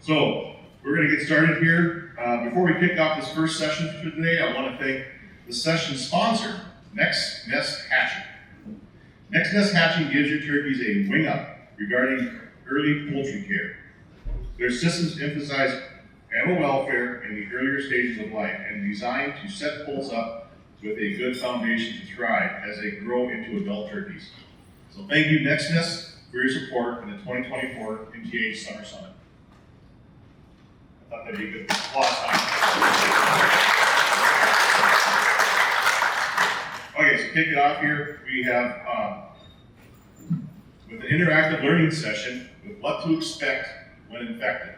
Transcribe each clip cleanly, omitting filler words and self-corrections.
So, we're going to get started here. Before we kick off this first session for today, I want to thank the session sponsor, Next Nest Hatching. Next Nest Hatching gives your turkeys a wing up regarding early poultry care. Their systems emphasize animal welfare in the earlier stages of life and designed to set poults up with a good foundation to thrive as they grow into adult turkeys. So thank you, Next Nest, for your support in the 2024 MTGA Summer Summit. I thought that'd be a good applause time. Okay, so kick it off here. We have with an interactive learning session with what to expect when infected.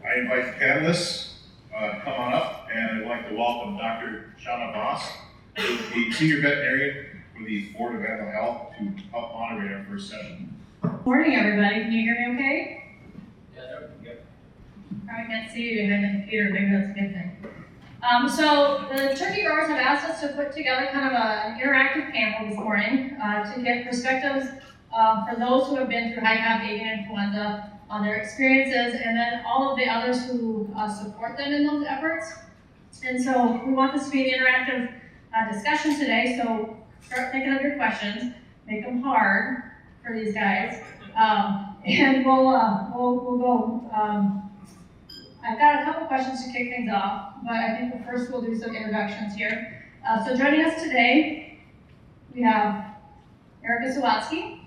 I invite the panelists to come on up, and I'd like to welcome Dr. Shauna Voss, who is the Senior Veterinarian for the Board of Animal Health, to help moderate our first session. Morning, everybody. Can you hear me okay? Yeah. Probably can't see you behind the computer. Maybe that's a good thing. So the turkey growers have asked us to put together kind of an interactive panel this morning to get perspectives for those who have been through High Pathogenic Avian Influenza on their experiences, and then all of the others who support them in those efforts. And so we want this to be an interactive discussion today, so start thinking of your questions, make them hard for these guys, and we'll go. I've got a couple questions to kick things off, but I think first we'll do some introductions here. So joining us today, we have Erica Sawatzke,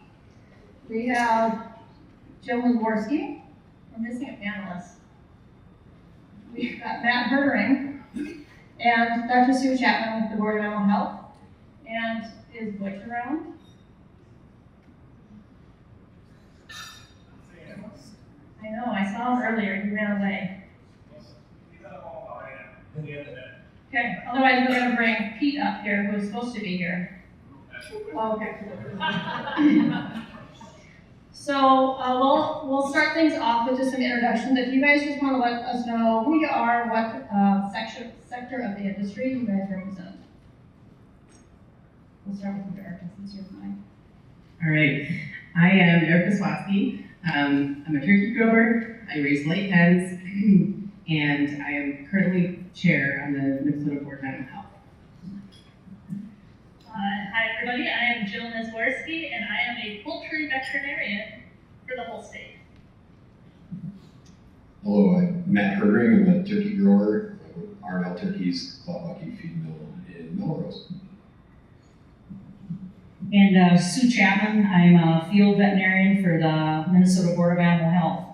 we have Jill Nezworski, we're missing a panelist. We've got Matt Herdering, and Dr. Susan Chapman with the Board of Animal Health. And is Butch around? I know, I saw him earlier, he ran away. Okay, otherwise we're going to bring Pete up here, who's supposed to be here. Oh, okay. So we'll start things off with just some introductions. If you guys just want to let us know who you are, what sector of the industry you guys represent. We'll start with you, Erica, since you're mine. All right, I am Erica Sawatzke. I'm a turkey grower. I raise light hens, and I am currently chair on the Minnesota Board of Animal Health. Hi everybody, I am Jill Nezworski, and I am a poultry veterinarian for the whole state. Hello, I'm Matt Herdering. I'm a turkey grower with RL Turkeys Sawatzke Feed Mill in Melrose. And Sue Chapman, I'm a field veterinarian for the Minnesota Board of Animal Health.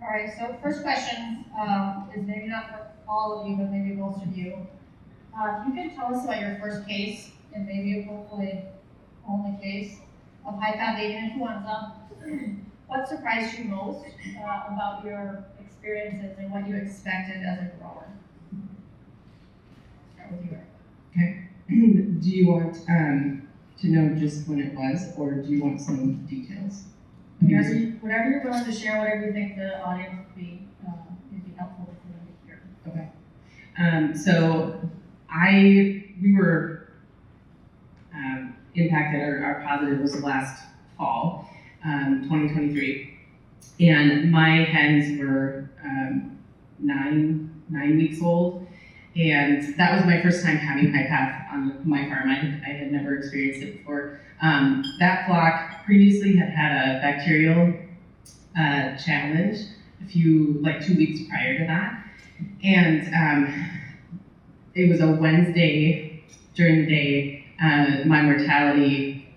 All right, so first question is maybe not for all of you, but maybe most of you. If you can tell us about your first case, and maybe hopefully only case, of High Pathogenic Avian Influenza, what surprised you most about your experiences and what you expected as a grower? Start with you, Eric. Okay. Do you want to know just when it was, or do you want some details? Whatever you're willing to share, whatever you think the audience would be helpful for them to hear. Okay. So we were impacted, or our positive was last fall, 2023, and my hens were 9 weeks old, and that was my first time having high path on my farm. I had never experienced it before. That flock previously had a bacterial challenge a 2 weeks prior to that, and it was a Wednesday during the day. My mortality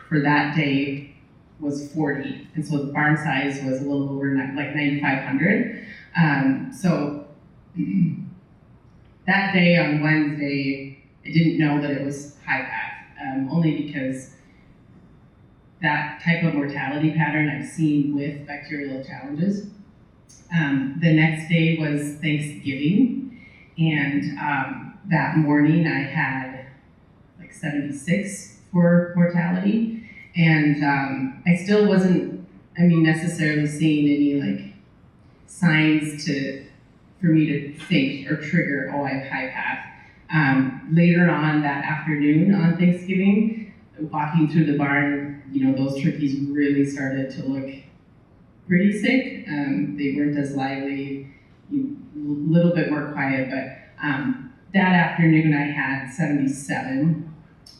for that day was 40, and so the barn size was a little over 9,500. So that day on Wednesday, I didn't know that it was high path, only because that type of mortality pattern I've seen with bacterial challenges. The next day was Thanksgiving, and that morning I had 76 for mortality, and I still wasn't, necessarily seeing any signs for me to think or trigger, oh, I have high path. Later on that afternoon on Thanksgiving, walking through the barn, those turkeys really started to look pretty sick. They weren't as lively, a little bit more quiet, but that afternoon I had 77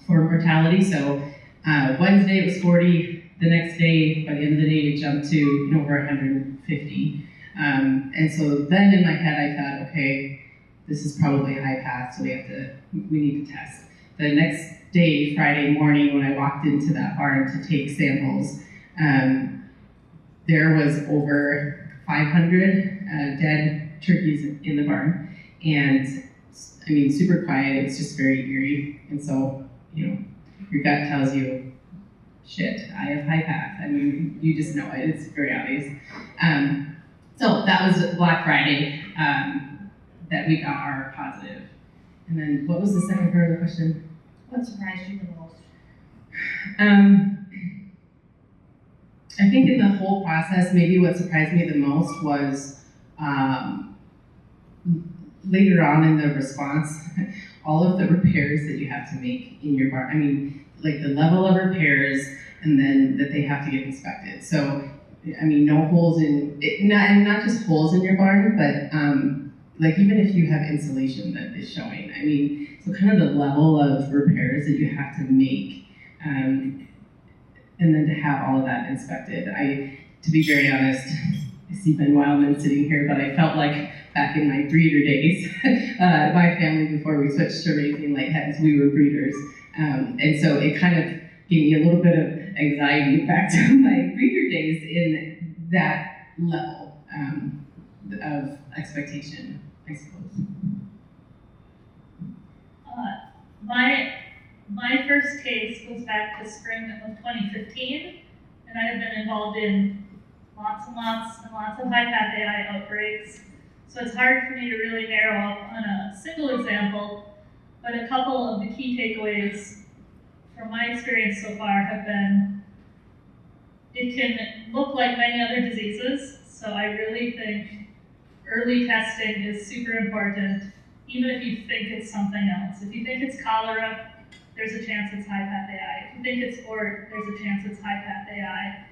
for mortality. So Wednesday it was 40. The next day, by the end of the day, it jumped to over 150. And so then in my head I thought, okay, this is probably a high path, so we need to test. The next day, Friday morning, when I walked into that barn to take samples, there was over 500 dead turkeys in the barn. And I mean, super quiet, it was just very eerie. And so, your gut tells you, shit, I have high path. I mean, you just know it, it's very obvious. So that was Black Friday that we got our positive. And then what was the second part of the question? What surprised you the most? I think in the whole process, maybe what surprised me the most was later on in the response, all of the repairs that you have to make in your barn. I mean, like the level of repairs, and then that they have to get inspected. So, I mean, no holes in it, not just holes in your barn, but like even if you have insulation that is showing. I mean, so kind of the level of repairs that you have to make, and then to have all of that inspected. To be very honest, I see Ben Wildman sitting here, but I felt like back in my breeder days, my family, before we switched to raising light hens, we were breeders. And so it kind of gave me a little bit of anxiety back to my breeder days in that level of expectation, I suppose. My first case goes back to spring of 2015, and I have been involved in lots and lots of high path AI outbreaks. So it's hard for me to really narrow up on a single example, but a couple of the key takeaways from my experience so far have been, it can look like many other diseases, so I really think early testing is super important, even if you think it's something else. If you think it's cholera, there's a chance it's high path AI. If you think it's ort, there's a chance it's high path AI.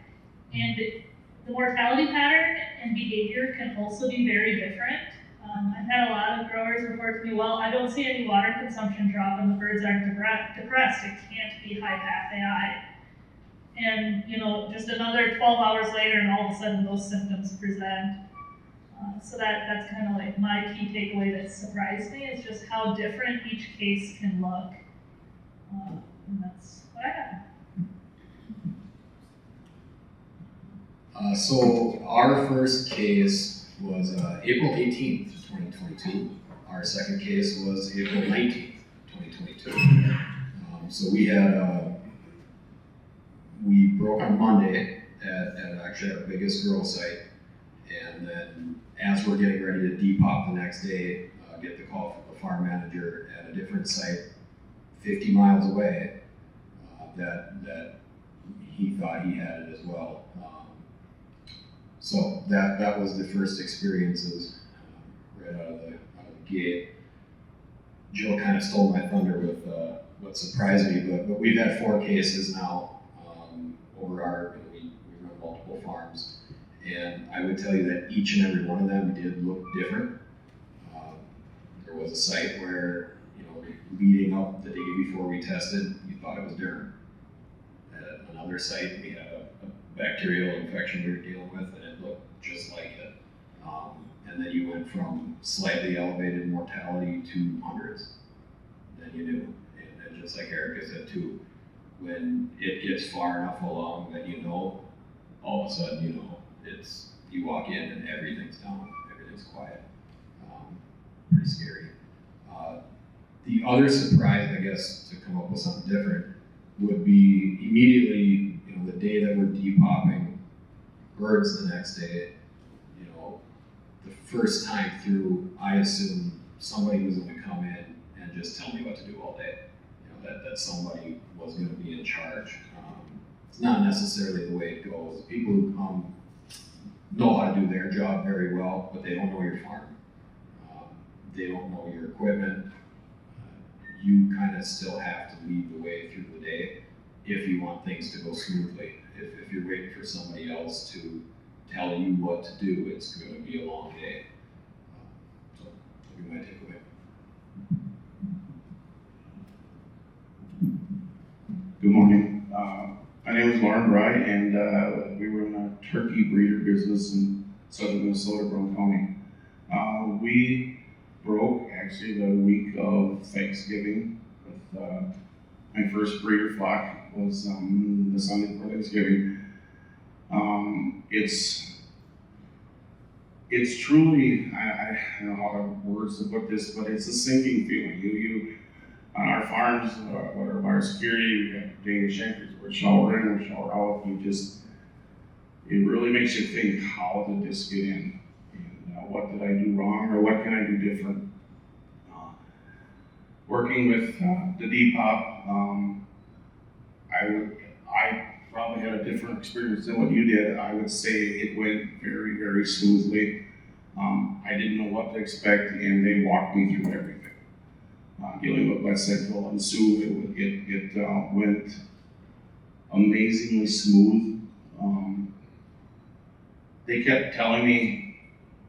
And the mortality pattern and behavior can also be very different. I've had a lot of growers report to me, well, I don't see any water consumption drop and the birds aren't depressed. It can't be high path AI. And just another 12 hours later and all of a sudden those symptoms present. So that's kind of like my key takeaway that surprised me, is just how different each case can look. And that's what I have. So our first case was April 18th, 2022. Our second case was April 19th, 2022. So we broke on Monday at actually our biggest grow site, and then as we're getting ready to depop the next day, get the call from the farm manager at a different site 50 miles away that he thought he had it as well. So that was the first experiences right out of the gate. Jill kind of stole my thunder with what surprised me, but we've had 4 cases now over we run multiple farms, and I would tell you that each and every one of them did look different. There was a site where, leading up the day before we tested, you thought it was Durham. At another site, we had a bacterial infection we were dealing with, and it looked just like it. And then you went from slightly elevated mortality to hundreds. Then you knew. And just like Erica said too, when it gets far enough along that all of a sudden you walk in and everything's down, everything's quiet. Pretty scary. The other surprise, I guess, to come up with something different would be immediately, the day that we're depopping birds the next day, the first time through, I assumed somebody was going to come in and just tell me what to do all day. That somebody was going to be in charge. It's not necessarily the way it goes. People who come know how to do their job very well, but they don't know your farm. They don't know your equipment. You kind of still have to lead the way through the day if you want things to go smoothly. If you're waiting for somebody else to tell you what to do. It's going to be a long day. So that'll be my takeaway. Good morning. My name is Loren Brey, and we were in a turkey breeder business in southern Minnesota, Brown County. We broke actually the week of Thanksgiving. With my first breeder flock was the Sunday before Thanksgiving. It's truly, I don't know how to words to put this, but it's a sinking feeling. You on our farms, whatever biosecurity, we got Danish anchors, we're shower in, we're shower out. It really makes you think, how did this get in? And what did I do wrong, or what can I do different? Working with the Depop, I probably had a different experience than what you did. I would say it went very, very smoothly. I didn't know what to expect, and they walked me through everything. Dealing with West Central and Sioux, it went amazingly smooth. They kept telling me,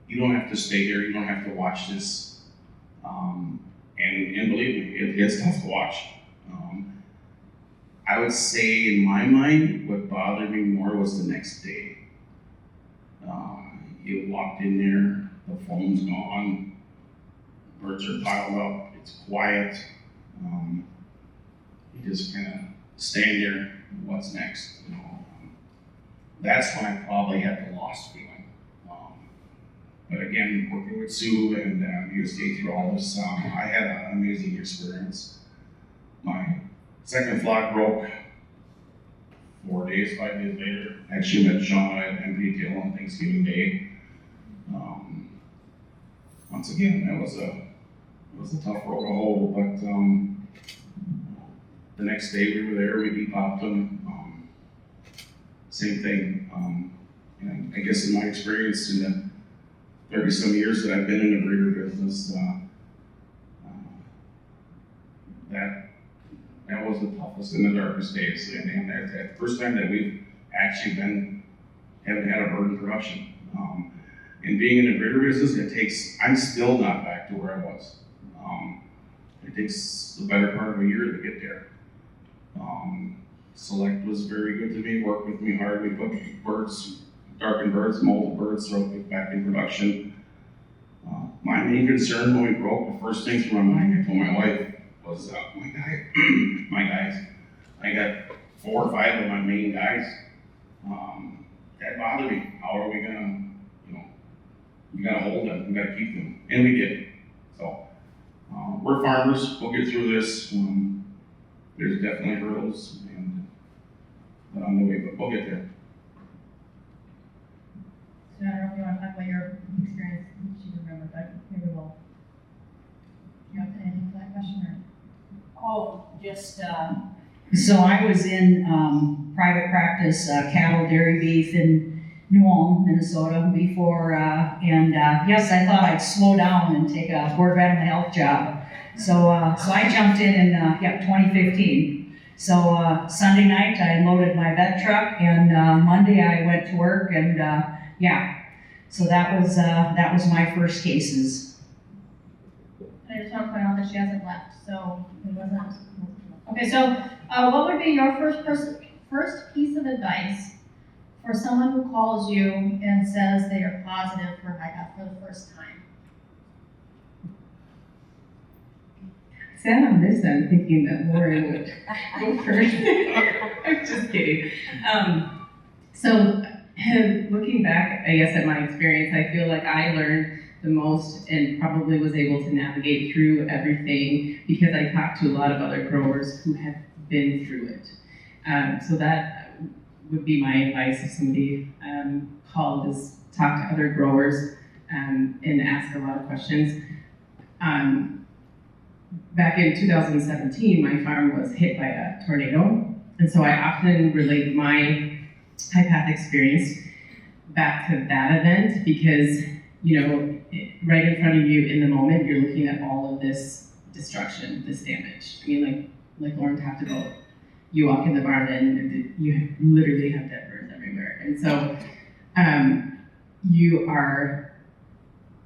you don't have to stay here, you don't have to watch this. And believe me, it's tough to watch. I would say in my mind, what bothered me more was the next day. You walked in there, the phone's gone, birds are piled up, it's quiet. You just kind of stand there, what's next? That's when I probably had the lost feeling. But again, working with Sue and USDA through all this, I had an amazing experience. My second flock broke 5 days later. Actually met Sean at MTGA on Thanksgiving Day. Once again, it was a tough road to hold, but the next day we were there, we depopped them. Same thing. And I guess in my experience in the 30-some years that I've been in the breeder business, that was the toughest and the darkest days. And that's the first time that we've actually haven't had a bird in production. And being in the breeder business, I'm still not back to where I was. It takes the better part of a year to get there. Select was very good to me, worked with me hard. We put birds, darkened birds, molded birds, throw it back in production. My main concern when we broke, the first thing through my mind, I told my wife, was my guys. I got 4 or 5 of my main guys. That bothered me. How are we gonna, we gotta hold them, we gotta keep them, and we did. So we're farmers. We'll get through this. There's definitely hurdles, but on the way, but we'll get there. So I don't know if you want to talk about your experience, she doesn't remember, but maybe we'll. You have anything for that question, or? So I was in private practice, cattle, dairy, beef in New Ulm, Minnesota before, and yes, I thought I'd slow down and take a board vet and health job. So I jumped in 2015. So Sunday night I loaded my vet truck, and Monday I went to work, and so that was my first cases. I just want to point out that she hasn't left, so it wasn't. Okay, so what would be your first piece of advice for someone who calls you and says they are positive for High Path for the first time? Sat on this end thinking that Loren would go first. I'm just kidding. So looking back, I guess, at my experience, I feel like I learned the most and probably was able to navigate through everything because I talked to a lot of other growers who have been through it. So that would be my advice if somebody called, is talk to other growers and ask a lot of questions. Back in 2017, my farm was hit by a tornado, and so I often relate my High Path experience back to that event because, right in front of you in the moment, you're looking at all of this destruction, this damage. I mean, like Loren talked about, you walk in the barn and you literally have dead birds everywhere. And so You are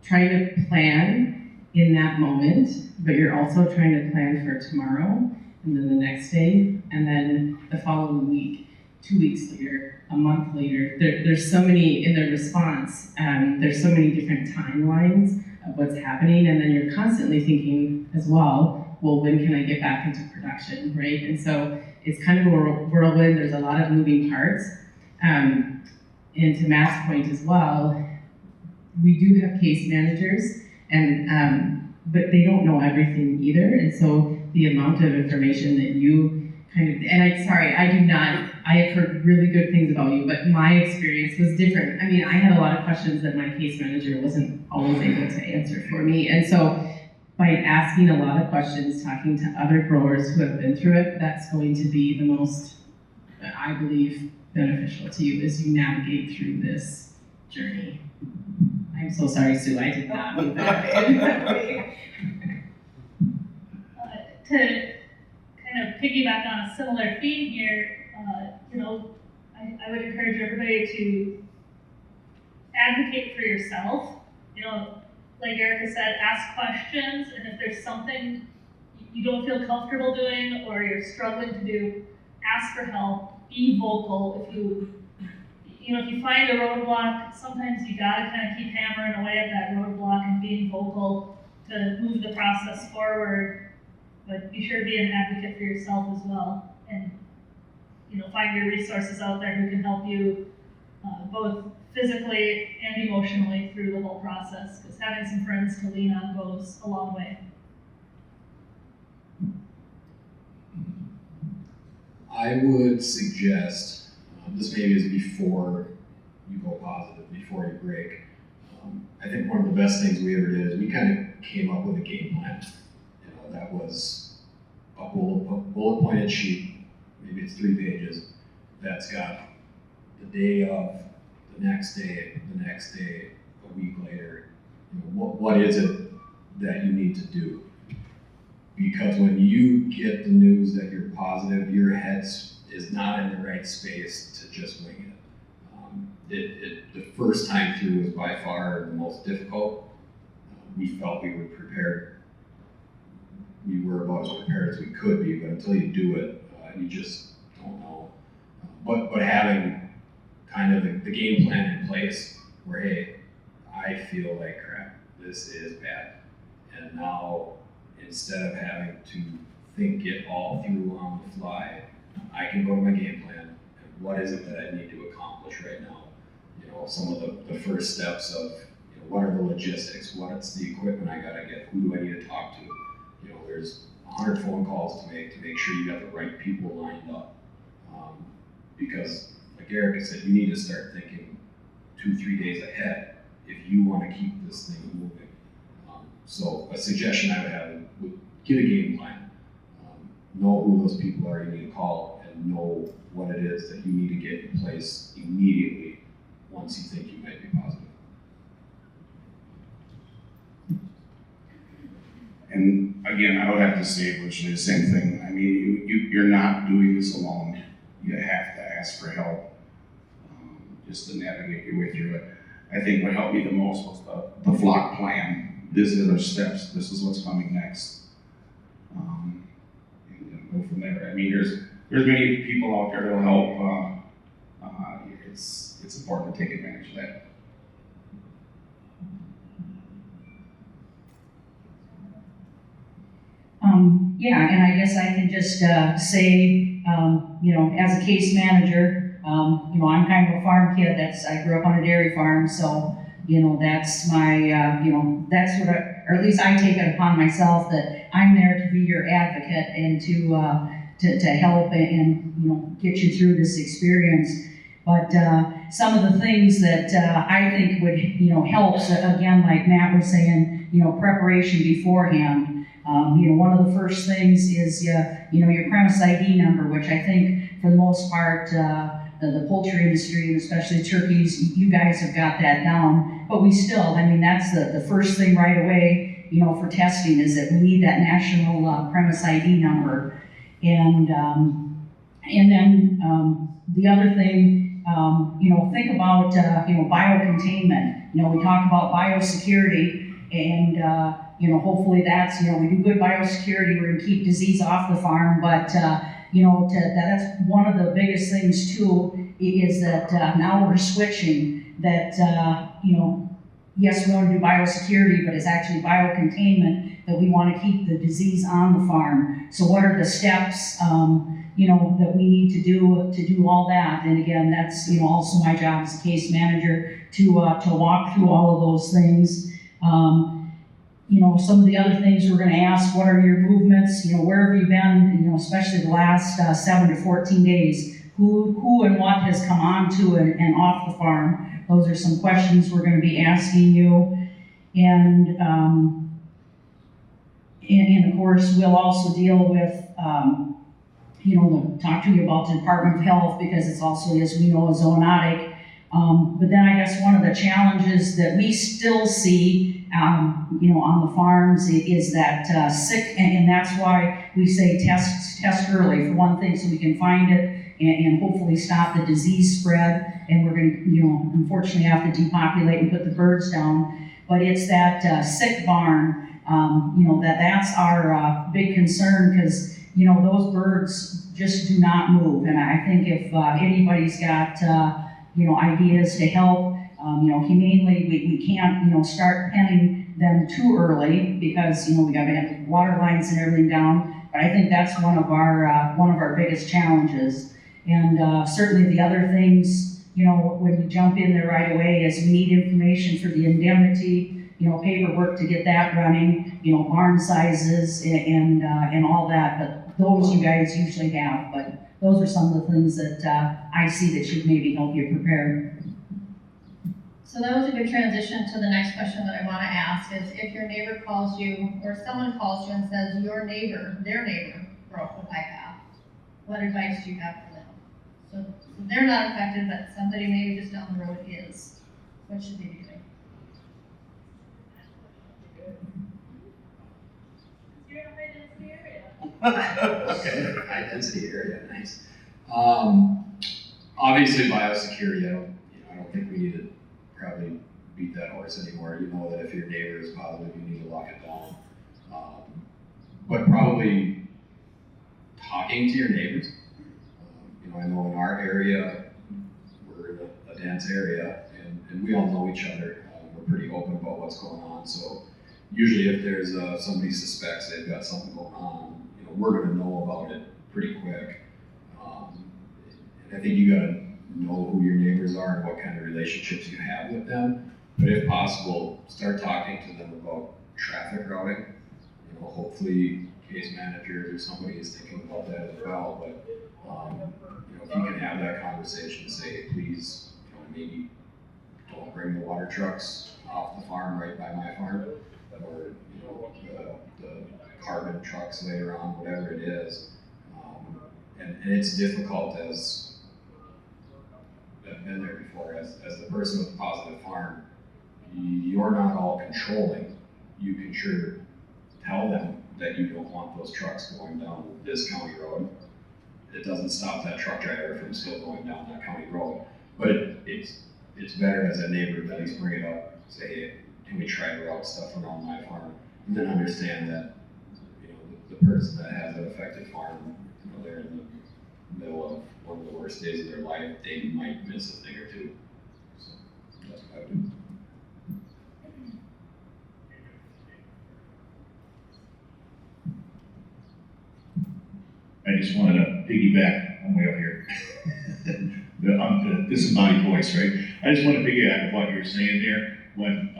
trying to plan in that moment, but you're also trying to plan for tomorrow, and then the next day, and then the following week, 2 weeks later, a month later. There's so many in the response, there's so many different timelines of what's happening, and then you're constantly thinking as well, well, when can I get back into production, right? And so it's kind of a whirlwind, there's a lot of moving parts. And to Matt's point as well, we do have case managers, and but they don't know everything either, and so the amount of information that you kind of, and I have heard really good things about you, but my experience was different. I mean, I had a lot of questions that my case manager wasn't always able to answer for me, and so by asking a lot of questions, talking to other growers who have been through it, that's going to be the most, I believe, beneficial to you as you navigate through this journey. I'm so sorry, Sue, I did not mean that. To kind of piggyback on a similar theme here, I would encourage everybody to advocate for yourself. Like Erica said, ask questions, and if there's something you don't feel comfortable doing or you're struggling to do, ask for help. Be vocal. If you find a roadblock, sometimes you gotta kind of keep hammering away at that roadblock and being vocal to move the process forward. But be sure to be an advocate for yourself as well, and find your resources out there who can help you both physically and emotionally through the whole process. Because having some friends to lean on goes a long way. I would suggest, this maybe is before you go positive, before you break. I think one of the best things we ever did is we kind of came up with a game plan. That was a bullet pointed sheet, maybe it's 3 pages, that's got the day of, the next day, a week later. What is it that you need to do? Because when you get the news that you're positive, your head is not in the right space to just wing it. The first time through was by far the most difficult. We felt we were prepared. We were about as prepared as we could be, but until you do it, you just don't know. But having kind of the game plan in place where, hey, I feel like crap, this is bad. And now, instead of having to think it all through on the fly, I can go to my game plan and what is it that I need to accomplish right now? Some of the first steps of what are the logistics, what's the equipment I gotta get, who do I need to talk to? There's 100 phone calls to make sure you got the right people lined up. Because like Erica said, you need to start thinking 2-3 days ahead if you want to keep this thing moving. So a suggestion I would have would get a game plan. Know who those people are you need to call, and know what it is that you need to get in place immediately once you think you might be positive. And again, I would have to say virtually the same thing. I mean, you're not doing this alone. You have to ask for help just to navigate your way through it. I think what helped me the most was the flock plan. This is our steps. This is what's coming next. And go from there. I mean, there's many people out there that'll help. It's important to take advantage of that. Yeah, and I guess I can just say, as a case manager, I'm kind of a farm kid. I grew up on a dairy farm, so that's my, that's what, or at least I take it upon myself that I'm there to be your advocate and to help and get you through this experience. But some of the things that I think would help, so again, like Matt was saying, preparation beforehand. One of the first things is your premise ID number, which I think for the most part the poultry industry and especially turkeys, you guys have got that down. But we still, that's the first thing right away, for testing is that we need that national premise ID number. And then the other thing think about, biocontainment. We talk about biosecurity and, hopefully that's, we do good biosecurity, we're gonna keep disease off the farm, but, that's one of the biggest things too, is that now we're switching that, yes, we want to do biosecurity, but it's actually biocontainment that we want to keep the disease on the farm. So what are the steps, that we need to do all that? And again, that's, also my job as a case manager to walk through all of those things. Some of the other things we're going to ask, what are your movements? Where have you been? Especially the last 7 to 14 days. Who and what has come onto and off the farm? Those are some questions we're going to be asking you. And of course, we'll also deal with, talk to you about the Department of Health, because it's also, as we know, a zoonotic. But then I guess one of the challenges that we still see, on the farms is that sick, and that's why we say test early, for one thing, so we can find it and hopefully stop the disease spread. And we're going to, unfortunately have to depopulate and put the birds down. But it's that sick barn, that's our big concern, because those birds just do not move. And I think if anybody's got ideas to help, humanely, we can't start penning them too early, because we got to have water lines and everything down. But I think that's one of our biggest challenges. And certainly the other things, when we jump in there right away, is we need information for the indemnity, paperwork to get that running, barn sizes and all that. But those you guys usually have. But those are some of the things that I see that should maybe help you prepare. So that was a good transition to the next question that I want to ask is, if your neighbor calls you, or someone calls you and says their neighbor broke with high path, what advice do you have for them? So they're not affected, but somebody maybe just down the road is. What should they be doing? You're in a high density area. Okay, high density area, nice. Obviously biosecurity, I don't think we need to probably beat that horse anymore. You know that if your neighbor is positive, you need to lock it down. But probably talking to your neighbors. I know in our area, we're in a dense area, and we all know each other. We're pretty open about what's going on. So usually if there's somebody suspects they've got something going on, we're gonna know about it pretty quick. And I think you gotta know who your neighbors are and what kind of relationships you have with them. But if possible, start talking to them about traffic routing. Hopefully case managers or somebody is thinking about that as well. But if you can have that conversation, say, hey, please, maybe don't bring the water trucks off the farm right by my farm, or the carbon trucks later on, whatever it is. And it's difficult, as I've been there before, as the person with the positive farm, you're not all controlling. You can sure tell them that you don't want those trucks going down this county road. It doesn't stop that truck driver from still going down that county road. But it's better as a neighbor to at least bring it up, say, hey, can we try to route stuff around my farm? And then understand that the person that has an affected farm, they're in the middle of one of the worst days of their life, they might miss a thing or two. So that's what I would do. I just wanted to piggyback on the way up here. the disembodied voice, right? I just want to piggyback on what you were saying there. When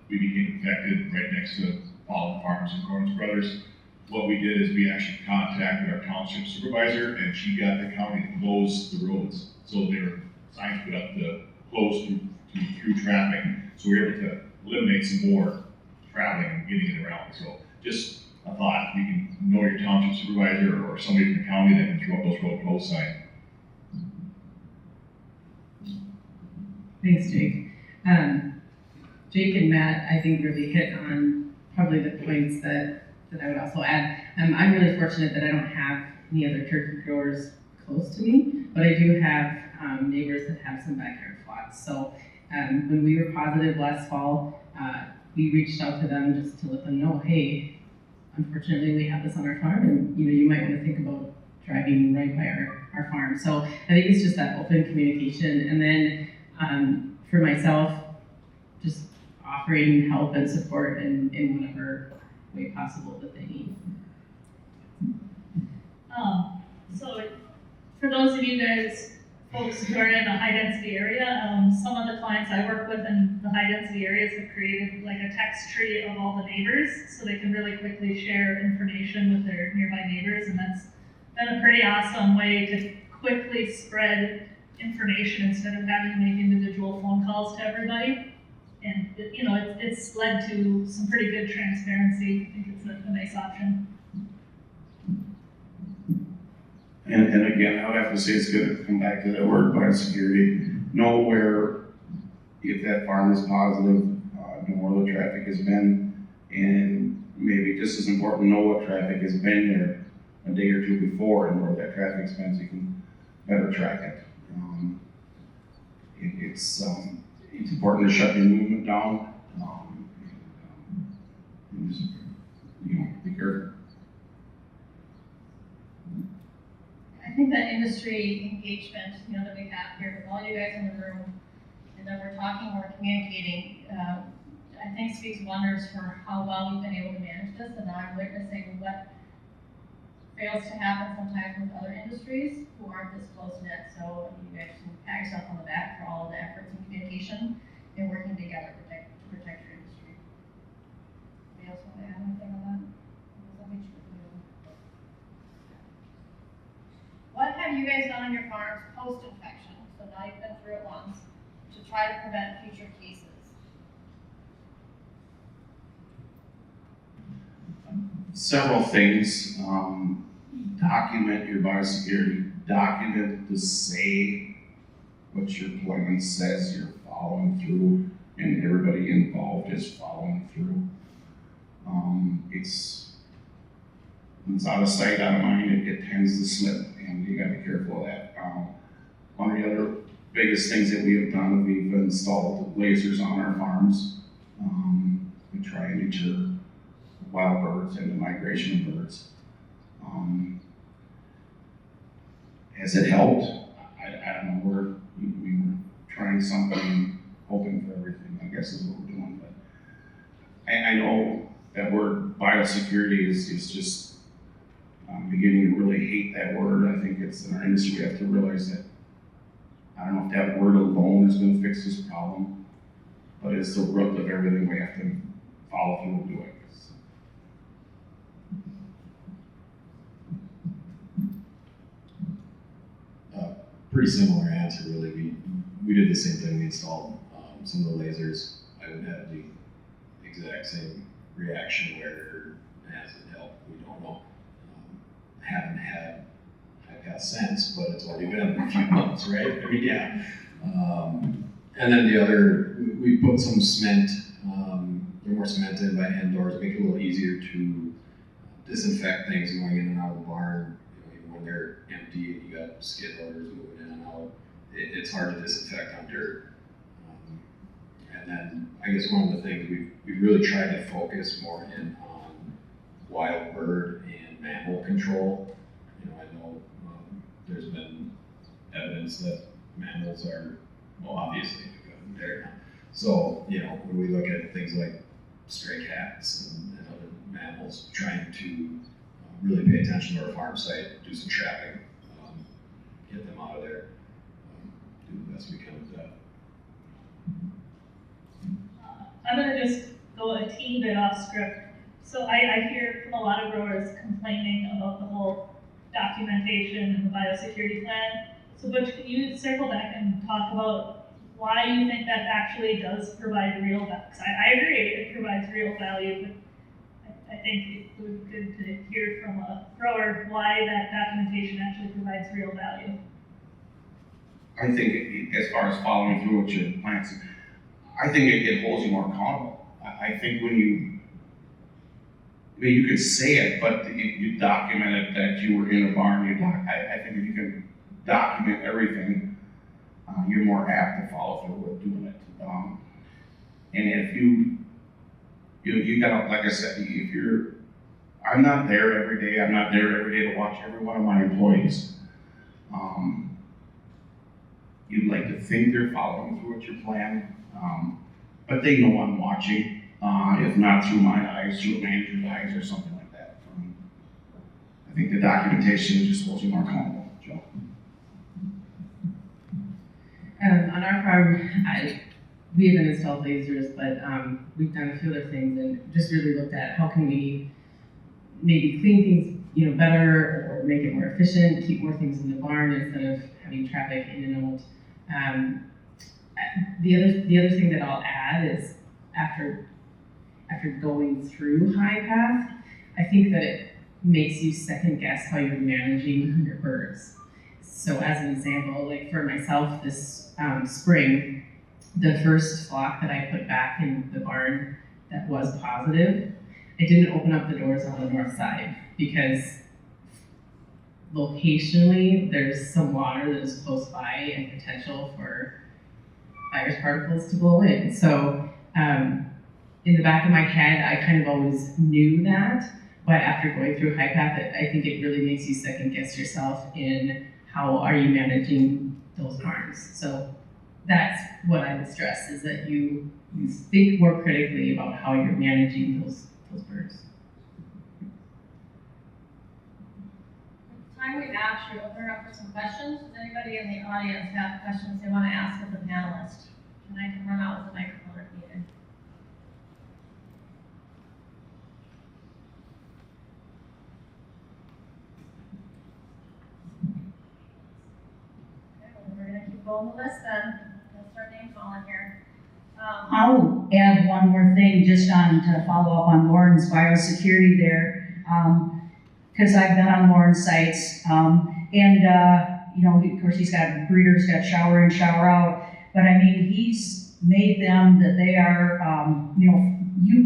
we became infected right next to all the farmers and Corns Brothers, what we did is we actually contacted our township supervisor, and she got the county to close the roads. So there were signs put up to close through traffic. So we were able to eliminate some more traveling and getting it around. So just a thought, you can know your township supervisor or somebody from the county that can throw up those road close signs. Thanks, Jake. Jake and Matt, I think, really hit on probably the points that I would also add. I'm really fortunate that I don't have any other turkey growers close to me. But I do have neighbors that have some backyard flocks. So when we were positive last fall, we reached out to them just to let them know, hey, unfortunately we have this on our farm, and you might want to think about driving right by our farm. So I think it's just that open communication. And then for myself, just offering help and support in whatever way possible that they need. So for those of you guys, folks who are in a high density area, some of the clients I work with in the high density areas have created like a text tree of all the neighbors so they can really quickly share information with their nearby neighbors, and that's been a pretty awesome way to quickly spread information instead of having to make individual phone calls to everybody. And it's led to some pretty good transparency. I think it's a nice option. And again, I would have to say it's good to come back to that word biosecurity. Know where, if that farm is positive, know where the traffic has been, and maybe just as important, know what traffic has been there a day or two before and where that traffic's been so you can better track it. It's important to shut your movement down. And just, be careful. I think that industry engagement, that we have here with all you guys in the room, and that we're talking, we're communicating, I think speaks wonders for how well we've been able to manage this, and now I'm witnessing what fails to happen sometimes with other industries who aren't this close knit. So you guys can pat yourself on the back for all of the efforts in communication and working together to protect your industry. Anybody else want to add anything on that? What have you guys done on your farms post-infection? So now you've been through it once to try to prevent future cases. Several things. Document your biosecurity. Document to say what your plan says you're following through, and everybody involved is following through. It's out of sight, out of mind. It tends to slip, and you got to be careful of that. One of the other biggest things that we have done, we've installed lasers on our farms. We try and deter wild birds and the migration of birds. Has it helped? I don't know. We were trying something, hoping for everything, I guess is what we're doing. But I know that word biosecurity is just beginning to really hate that word. I think it's in our industry, we have to realize that I don't know if that word alone is going to fix this problem, but it's the root of everything. We have to follow through and do it. Pretty similar answer, really. We did the same thing. We installed some of the lasers. I would have the exact same reaction where has it helped? We don't know. Haven't had High Path since, but it's already been a few months, right? I mean, yeah. And then the other, we put some cement, more cement in by end doors, make it a little easier to disinfect things going in and out of the barn. Even when they're empty and you got skid loaders moving in and out, it's hard to disinfect on dirt. And then I guess one of the things we really tried to focus more in on wild bird and mammal control. I know there's been evidence that mammals are, well, obviously good there now. So, when we look at things like stray cats and other mammals, trying to really pay attention to our farm site, do some trapping, get them out of there, do the best we can with that. I'm going to just go a teeny bit off script. So I hear from a lot of growers complaining about the whole documentation and the biosecurity plan. So Butch, can you circle back and talk about why you think that actually does provide real value? I agree, it provides real value, but I think it would be good to hear from a grower why that documentation actually provides real value. I think as far as following through with your plans, I think it holds you more accountable. I think when you could say it, but you documented that you were in a barn. I think if you can document everything, you're more apt to follow through with doing it. And if you gotta, like I said, I'm not there every day. I'm not there every day to watch every one of my employees. You'd like to think they're following through with your plan, but they know I'm watching, if not through my eyes, through a manager's eyes or something like that. I think the documentation just holds you more accountable, Joe. On our farm, we haven't installed lasers, but we've done a few other things and just really looked at how can we maybe clean things, better or make it more efficient, keep more things in the barn instead of having traffic in and out. The other thing that I'll add is after going through High Path, I think that it makes you second guess how you're managing your birds. So as an example, like for myself this spring, the first flock that I put back in the barn that was positive, I didn't open up the doors on the north side because locationally there's some water that is close by and potential for virus particles to blow in. So in the back of my head, I kind of always knew that, but after going through High Path, I think it really makes you second guess yourself in how are you managing those barns. So that's what I would stress, is that you think more critically about how you're managing those birds. Time we've actually opened up for some questions. Does anybody in the audience have questions they want to ask of the panelist? And I can run out with the microphone if needed. Okay, well, we're going to keep going the list then. Let's start name calling here. I'll add one more thing just to follow up on Lauren's biosecurity there, because I've been on Lauren's sites, of course he's got breeders, got shower in, shower out, but I mean, he's made them that they are,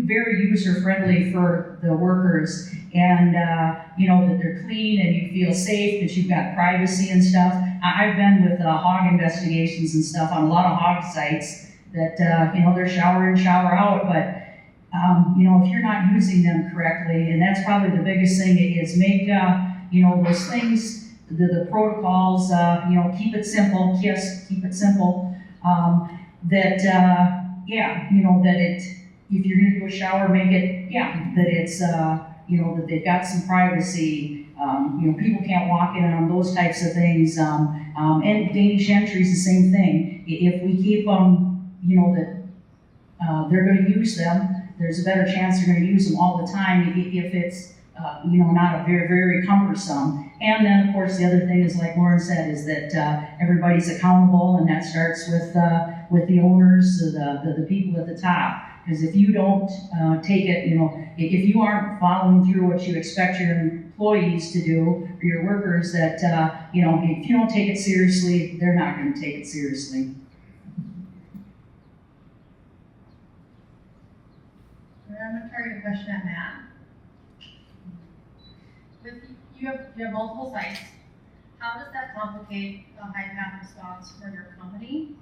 very user-friendly for the workers, and, that they're clean and you feel safe, that you've got privacy and stuff. I've been with hog investigations and stuff on a lot of hog sites, that, they're shower in, shower out, but, if you're not using them correctly, and that's probably the biggest thing, is make, those things, the protocols, keep it simple, keep it simple, if you're gonna do a shower, make it, that it's, that they've got some privacy, people can't walk in on those types of things, and Danish entry's the same thing. If we keep them, that they're going to use them, there's a better chance they're going to use them all the time if it's, not a very, very cumbersome. And then, of course, the other thing is, like Lauren said, is that everybody's accountable, and that starts with the owners, the people at the top. Because if you don't take it, if you aren't following through what you expect your employees to do, or your workers, that, if you don't take it seriously, they're not going to take it seriously. I'm going to target a question at Matt. You have multiple sites. How does that complicate a High Path response for your company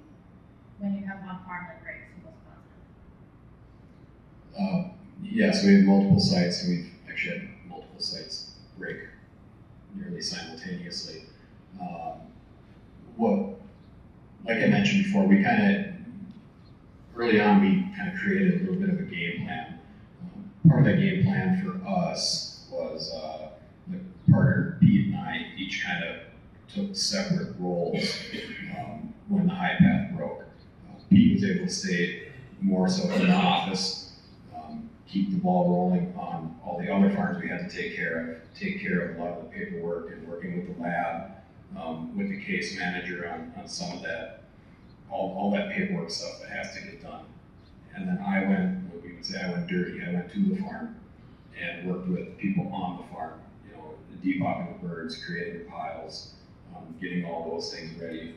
when you have one farm that breaks and goes positive? Yes, we have multiple sites, and we've actually had multiple sites break nearly simultaneously. Like I mentioned before, early on, we kind of created a little bit of a game plan. Part of that game plan for us was the partner, Pete and I, each kind of took separate roles when the High Path broke. Pete was able to stay more so in the office, keep the ball rolling on all the other farms we had to take care of a lot of the paperwork and working with the lab, with the case manager on some of that, all that paperwork stuff that has to get done. And then I went dirty. I went to the farm and worked with people on the farm, depopping the birds, creating the piles, getting all those things ready.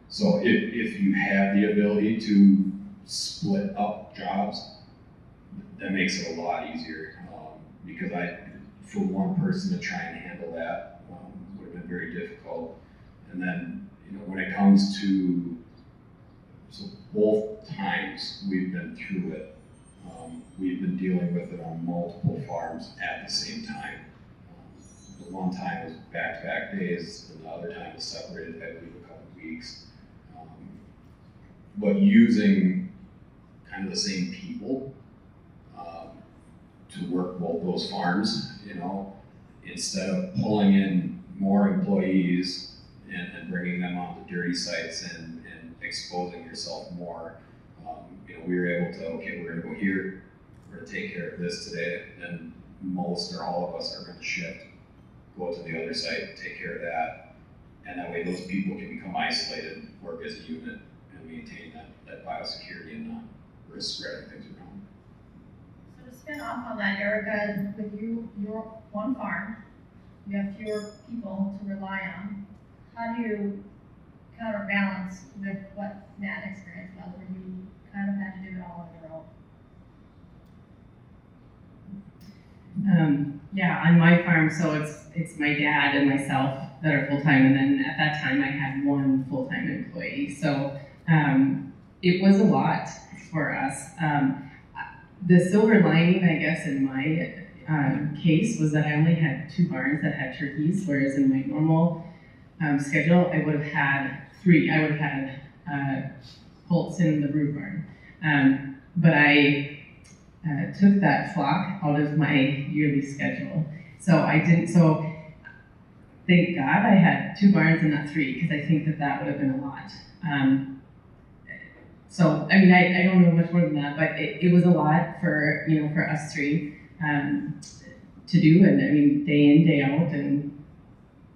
So if you have the ability to split up jobs, that makes it a lot easier, because for one person to try and handle that would have been very difficult. And then, when it comes to, so both times we've been through it, we've been dealing with it on multiple farms at the same time. The one time was back-to-back days, and the other time was separated, I believe, a couple of weeks. But using kind of the same people to work both those farms, instead of pulling in more employees and bringing them onto dirty sites and exposing yourself more, we were able to, okay, we're gonna go here, we're gonna take care of this today, and most or all of us are gonna shift, go to the other site, take care of that, and that way those people can become isolated, work as a unit, and maintain that biosecurity and not risk spreading things around. So to spin off on that, Erica, with your one farm, you have fewer people to rely on. How do you counterbalance with what Matt experienced was, where you kind of had to do it all on your own? Yeah, on my farm, so it's my dad and myself that are full-time, and then at that time I had one full-time employee. So it was a lot for us. The silver lining, I guess, in my case was that I only had 2 barns that had turkeys, whereas in my normal schedule, I would have had 3. I would have had poults in the brood barn. But I took that flock out of my yearly schedule. So thank God I had 2 barns and not 3, because I think that would have been a lot. So, I mean, I don't know much more than that, but it was a lot for, for us 3 to do, and I mean, day in, day out, and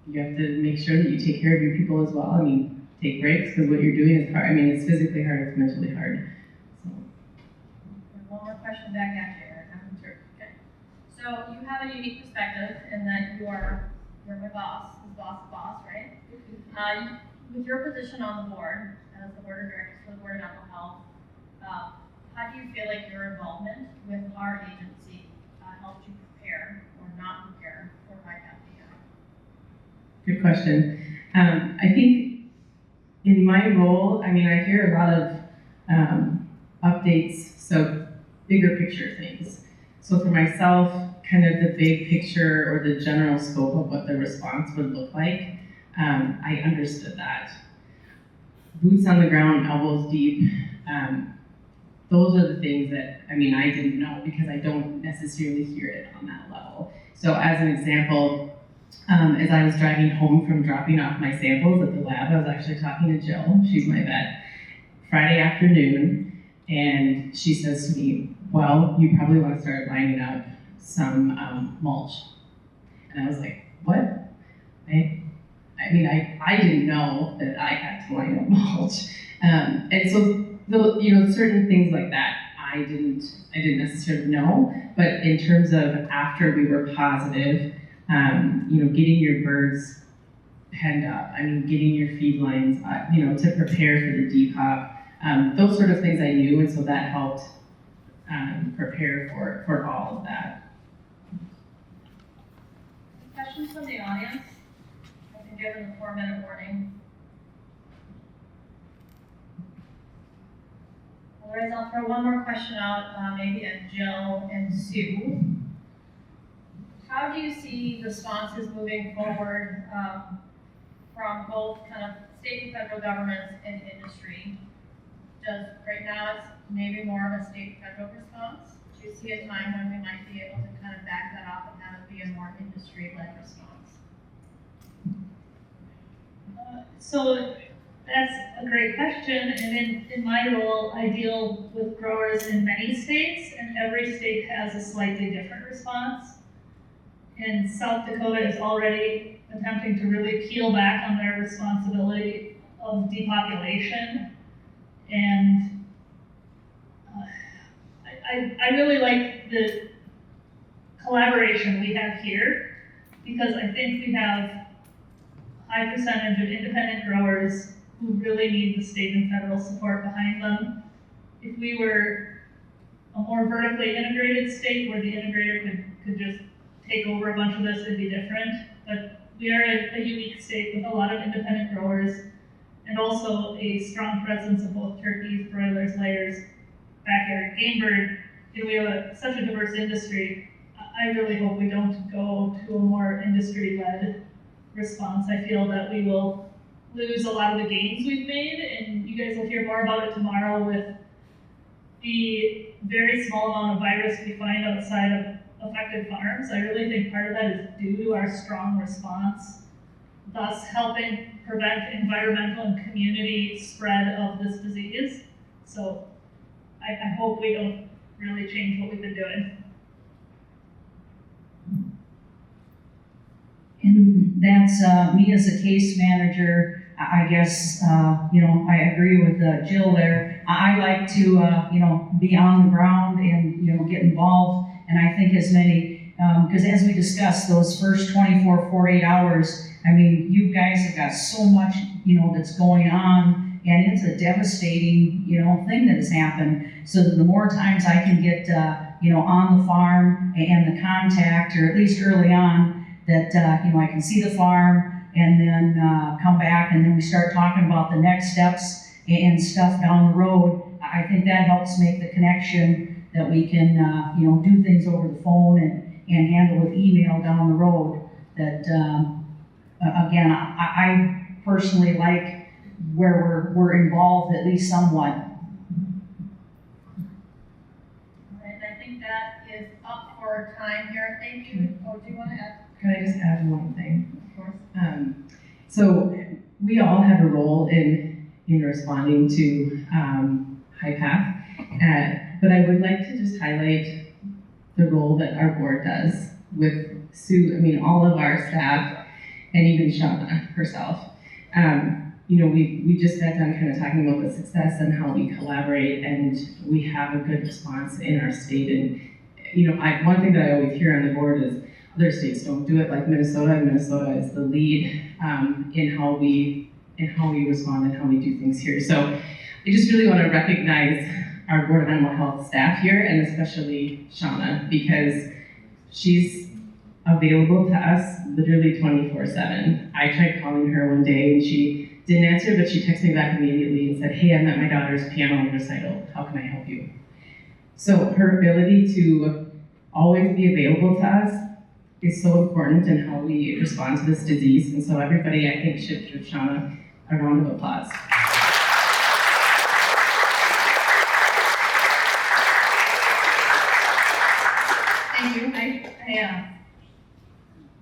you have to make sure that you take care of your people as well. I mean, take breaks, because what you're doing is hard. I mean, it's physically hard, it's mentally hard. So. One more question back at you, Erica. Okay. So you have a unique perspective in that you're my boss, right? With your position on the board, as the board of directors for the Board of Mental Health, how do you feel like your involvement with our agency helped you prepare or not prepare for High Pathogenic? Good question. I think in my role, I mean, I hear a lot of updates, so bigger picture things. So for myself, kind of the big picture or the general scope of what the response would look like, I understood that. Boots on the ground, elbows deep, those are the things that, I mean, I didn't know because I don't necessarily hear it on that level. So as an example, as I was driving home from dropping off my samples at the lab, I was actually talking to Jill, she's my vet, Friday afternoon, and she says to me, well, you probably want to start lining up some mulch. And I was like, what? I mean, I didn't know that I had to line up mulch. And so, certain things like that, I didn't necessarily know, but in terms of after we were positive, getting your birds penned up, I mean, getting your feed lines, to prepare for the depop, those sort of things I knew, and so that helped prepare for all of that. Questions from the audience? I've been given the 4-minute warning. Otherwise, I'll throw one more question out, maybe at Jill and Sue. How do you see responses moving forward from both kind of state and federal governments and industry? Right now it's maybe more of a state federal response? Do you see a time when we might be able to kind of back that up and have it be a more industry-led response? So that's a great question, and in my role, I deal with growers in many states, and every state has a slightly different response. And South Dakota is already attempting to really peel back on their responsibility of depopulation, and I really like the collaboration we have here, because I think we have a high percentage of independent growers who really need the state and federal support behind them. If we were a more vertically integrated state where the integrator could just take over a bunch of this, it'd be different. But we are a unique state with a lot of independent growers and also a strong presence of both turkeys, broilers, layers, backyard game bird. We have such a diverse industry. I really hope we don't go to a more industry-led response. I feel that we will lose a lot of the gains we've made, and you guys will hear more about it tomorrow with the very small amount of virus we find outside of affected farms. I really think part of that is due to our strong response, thus helping prevent environmental and community spread of this disease. So I hope we don't really change what we've been doing. And that's me as a case manager. I guess, I agree with Jill there. I like to, be on the ground and, get involved. And I think as many, because as we discussed, those first 24, 48 hours, I mean, you guys have got so much, that's going on. And it's a devastating, thing that has happened. So that the more times I can get, on the farm and the contact, or at least early on, that, I can see the farm and then come back and then we start talking about the next steps and stuff down the road. I think that helps make the connection that we can, do things over the phone and handle with email down the road. That, again, I personally like where we're involved at least somewhat. And I think that is up for time here. Thank you. Oh, do you want to add? Can I just add one thing? Of course. So we all have a role in responding to High Path, but I would like to just highlight the role that our board does with Sue, all of our staff, and even Shauna herself. We just got done kind of talking about the success and how we collaborate, and we have a good response in our state. And one thing that I always hear on the board is other states don't do it like Minnesota, and Minnesota is the lead in how we respond and how we do things here. So I just really want to recognize our Board of Animal Health staff here, and especially Shauna, because she's available to us literally 24/7. I tried calling her one day and she didn't answer, but she texted me back immediately and said, "Hey, I'm at my daughter's piano recital. How can I help you?" So her ability to always be available to us is so important in how we respond to this disease. And so everybody, I think, should give Shauna a round of applause. Thank you.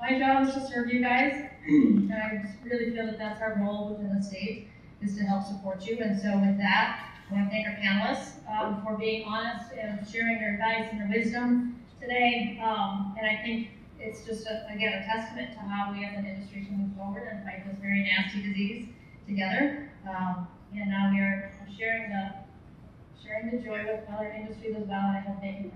My job is to serve you guys, and I just really feel that that's our role within the state, is to help support you. And so with that, I want to thank our panelists for being honest and sharing their advice and their wisdom today. And I think it's just, again, a testament to how we as an industry can move forward and fight this very nasty disease together. And now we are sharing the joy with other industries as well, and I hope they can